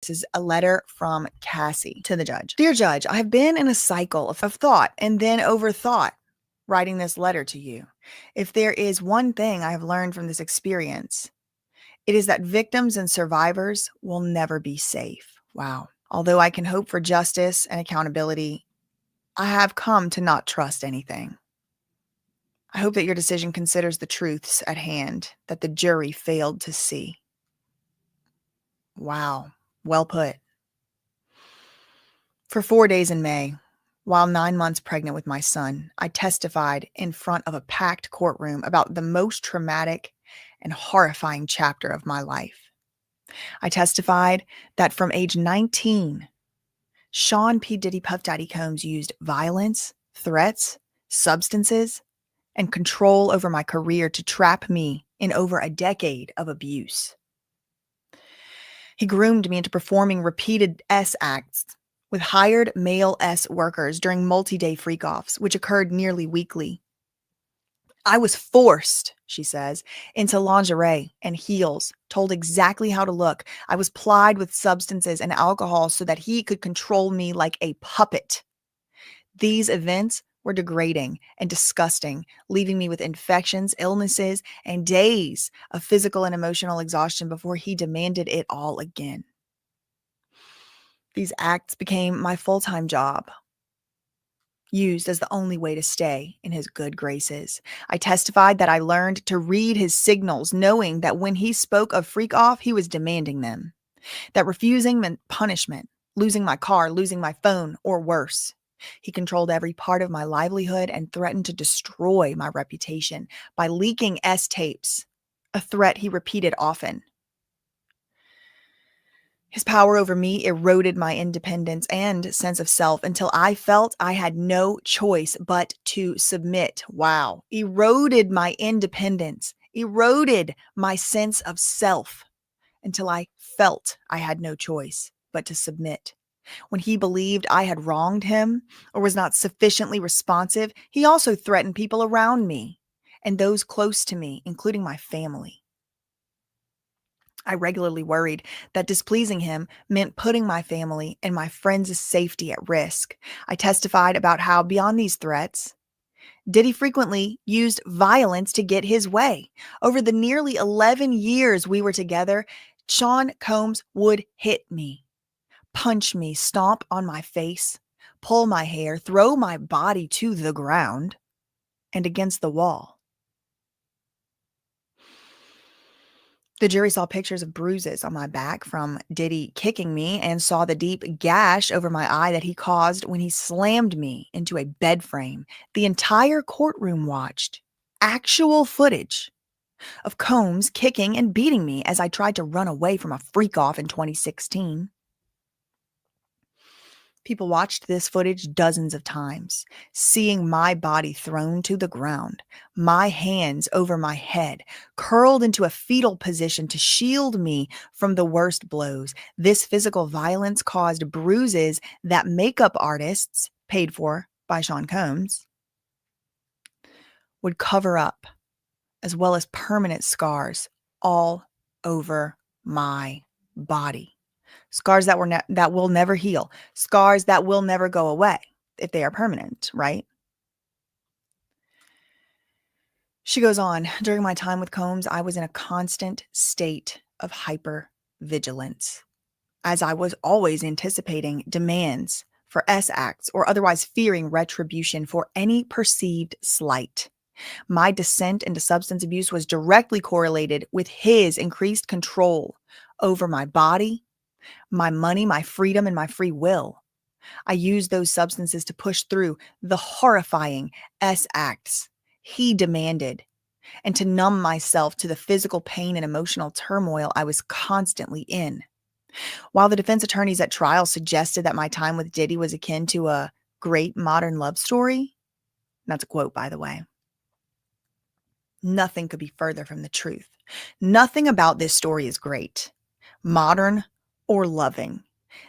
This is a letter from Cassie to the judge. Dear Judge, I have been in a cycle of thought and then overthought writing this letter to you. If there is one thing I have learned from this experience, it is that victims and survivors will never be safe. Wow. Although I can hope for justice and accountability, I have come to not trust anything. I hope that your decision considers the truths at hand that the jury failed to see. Wow. Well put. For 4 days in May, while 9 months pregnant with my son, I testified in front of a packed courtroom about the most traumatic and horrifying chapter of my life. I testified that from age 19, Sean P. Diddy Puff Daddy Combs used violence, threats, substances, and control over my career to trap me in over a decade of abuse. He groomed me into performing repeated S acts with hired male S workers during multi-day freak-offs, which occurred nearly weekly. I was forced, she says, into lingerie and heels, told exactly how to look. I was plied with substances and alcohol so that he could control me like a puppet. These events were degrading and disgusting, leaving me with infections, illnesses, and days of physical and emotional exhaustion before he demanded it all again. These acts became my full-time job, used as the only way to stay in his good graces. I testified that I learned to read his signals, knowing that when he spoke of freak off, he was demanding them. That refusing meant punishment, losing my car, losing my phone, or worse. He controlled every part of my livelihood and threatened to destroy my reputation by leaking S tapes, a threat he repeated often. His power over me eroded my independence and sense of self until I felt I had no choice but to submit. Wow. Eroded my independence, eroded my sense of self until I felt I had no choice but to submit. When he believed I had wronged him or was not sufficiently responsive, he also threatened people around me and those close to me, including my family. I regularly worried that displeasing him meant putting my family and my friends' safety at risk. I testified about how, beyond these threats, Diddy frequently used violence to get his way. Over the nearly 11 years we were together, Sean Combs would hit me, punch me, stomp on my face, pull my hair, throw my body to the ground and against the wall. The jury saw pictures of bruises on my back from Diddy kicking me and saw the deep gash over my eye that he caused when he slammed me into a bed frame. The entire courtroom watched actual footage of Combs kicking and beating me as I tried to run away from a freak-off in 2016. People watched this footage dozens of times, seeing my body thrown to the ground, my hands over my head, curled into a fetal position to shield me from the worst blows. This physical violence caused bruises that makeup artists, paid for by Sean Combs, would cover up, as well as permanent scars all over my body. Scars that will never heal. Scars that will never go away if they are permanent, right? She goes on, during my time with Combs, I was in a constant state of hypervigilance, as I was always anticipating demands for S acts or otherwise fearing retribution for any perceived slight. My descent into substance abuse was directly correlated with his increased control over my body, my money, my freedom, and my free will. I used those substances to push through the horrifying S acts he demanded and to numb myself to the physical pain and emotional turmoil I was constantly in. While the defense attorneys at trial suggested that my time with Diddy was akin to a great modern love story, that's a quote, by the way, nothing could be further from the truth. Nothing about this story is great, modern, or loving.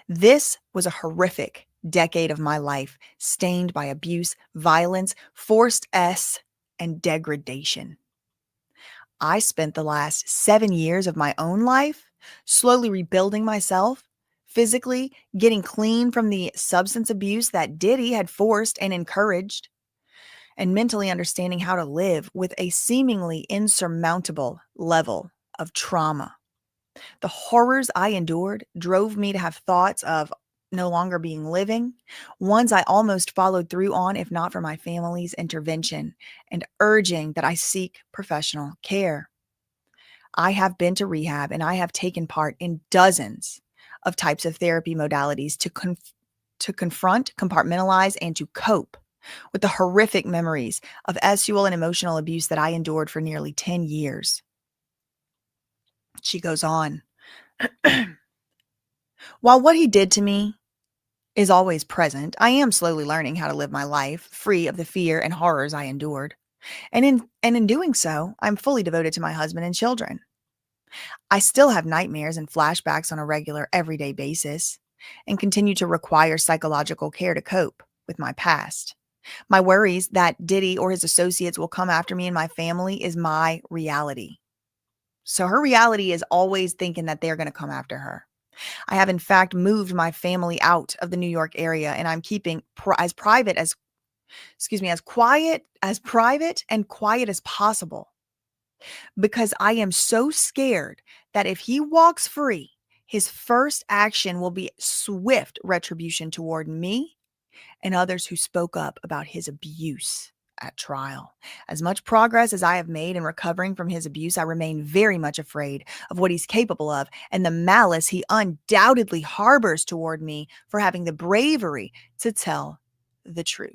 This was a horrific decade of my life, stained by abuse, violence, forced S, and degradation. I spent the last 7 years of my own life slowly rebuilding myself, physically getting clean from the substance abuse that Diddy had forced and encouraged, and mentally understanding how to live with a seemingly insurmountable level of trauma. The horrors I endured drove me to have thoughts of no longer being living, ones I almost followed through on if not for my family's intervention and urging that I seek professional care. I have been to rehab and I have taken part in dozens of types of therapy modalities to confront, compartmentalize, and to cope with the horrific memories of sexual and emotional abuse that I endured for nearly 10 years. She goes on. While what he did to me is always present, I am slowly learning how to live my life free of the fear and horrors I endured. And in doing so, I'm fully devoted to my husband and children. I still have nightmares and flashbacks on a regular, everyday basis and continue to require psychological care to cope with my past. My worries that Diddy or his associates will come after me and my family is my reality. So her reality is always thinking that they're going to come after her. I have in fact moved my family out of the New York area, and I'm keeping as private as private and quiet as possible, because I am so scared that if he walks free, his first action will be swift retribution toward me and others who spoke up about his abuse at trial. As much progress as I have made in recovering from his abuse, I remain very much afraid of what he's capable of and the malice he undoubtedly harbors toward me for having the bravery to tell the truth.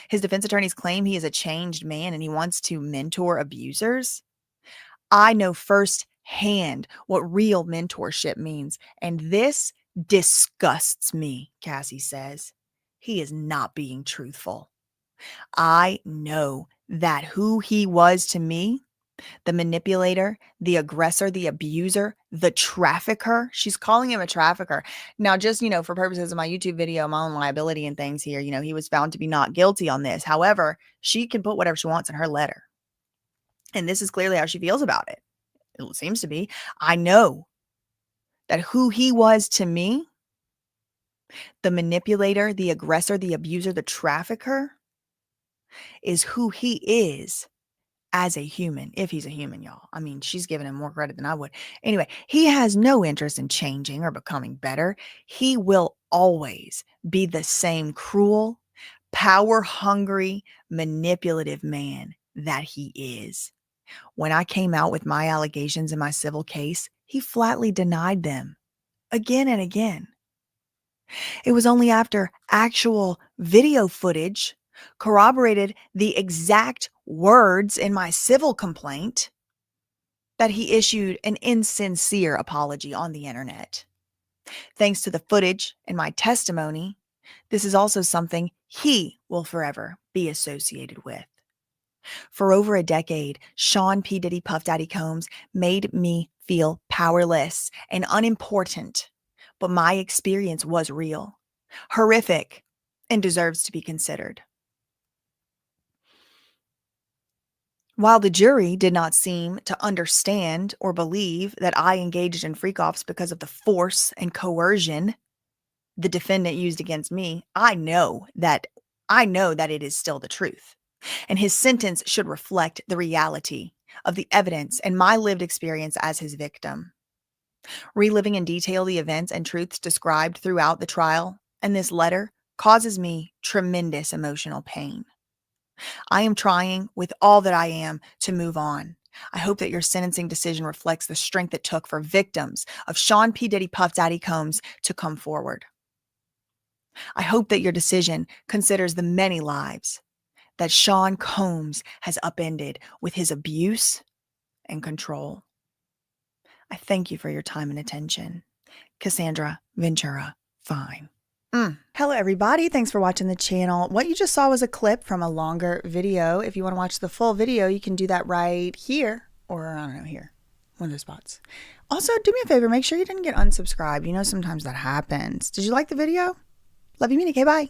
His defense attorneys claim he is a changed man and he wants to mentor abusers. I know firsthand what real mentorship means, and this disgusts me, Cassie says. He is not being truthful. I know that who he was to me, the manipulator, the aggressor, the abuser, the trafficker. She's calling him a trafficker. Now, just, for purposes of my YouTube video, my own liability and things here, he was found to be not guilty on this. However, she can put whatever she wants in her letter. And this is clearly how she feels about it. It seems to be. I know that who he was to me, the manipulator, the aggressor, the abuser, the trafficker, is who he is as a human, if he's a human, y'all. I mean, she's giving him more credit than I would. Anyway, he has no interest in changing or becoming better. He will always be the same cruel, power-hungry, manipulative man that he is. When I came out with my allegations in my civil case, he flatly denied them again and again. It was only after actual video footage corroborated the exact words in my civil complaint that he issued an insincere apology on the internet. Thanks to the footage and my testimony, this is also something he will forever be associated with. For over a decade, Sean P. Diddy Puff Daddy Combs made me feel powerless and unimportant, but my experience was real, horrific, and deserves to be considered. While the jury did not seem to understand or believe that I engaged in freak-offs because of the force and coercion the defendant used against me, I know that it is still the truth. And his sentence should reflect the reality of the evidence and my lived experience as his victim. Reliving in detail the events and truths described throughout the trial and this letter causes me tremendous emotional pain. I am trying with all that I am to move on. I hope that your sentencing decision reflects the strength it took for victims of Sean P. Diddy Puff Daddy Combs to come forward. I hope that your decision considers the many lives that Sean Combs has upended with his abuse and control. I thank you for your time and attention. Cassandra Ventura Fine. Hello, everybody. Thanks for watching the channel. What you just saw was a clip from a longer video. If you want to watch the full video, you can do that right here, or I don't know, here, one of those spots. Also, do me a favor, make sure you didn't get unsubscribed. Sometimes that happens. Did you like the video? Love you, meaning. Okay, bye.